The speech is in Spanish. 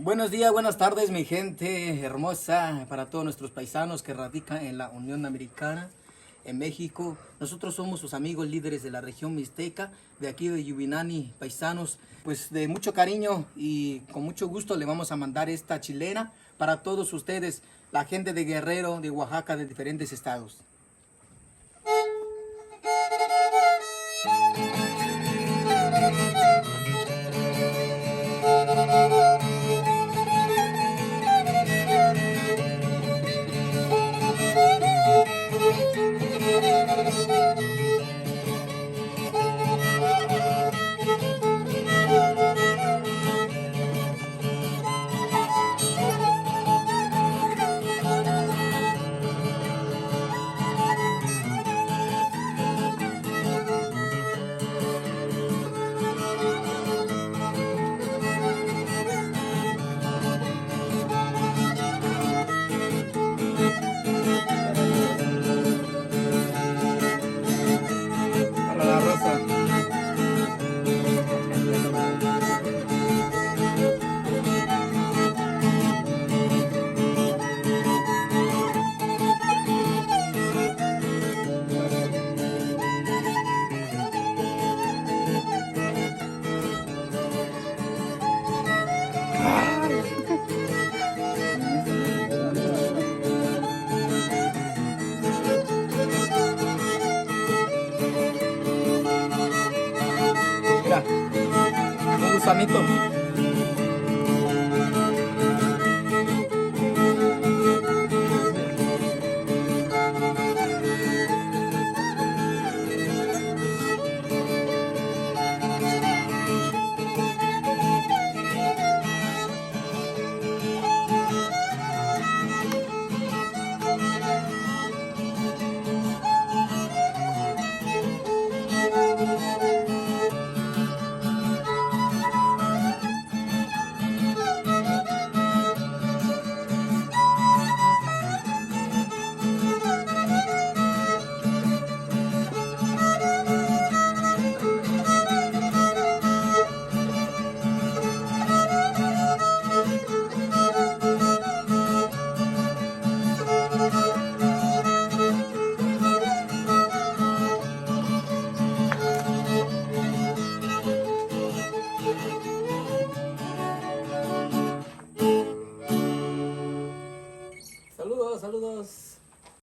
Buenos días, buenas tardes, mi gente hermosa, para todos nuestros paisanos que radican en la Unión Americana, en México. Nosotros somos sus amigos líderes de la región mixteca, de aquí de Yubinani, paisanos. Pues de mucho cariño y con mucho gusto le vamos a mandar esta chilena para todos ustedes, la gente de Guerrero, de Oaxaca, de diferentes estados. Para la raza. Mira, un gusanito.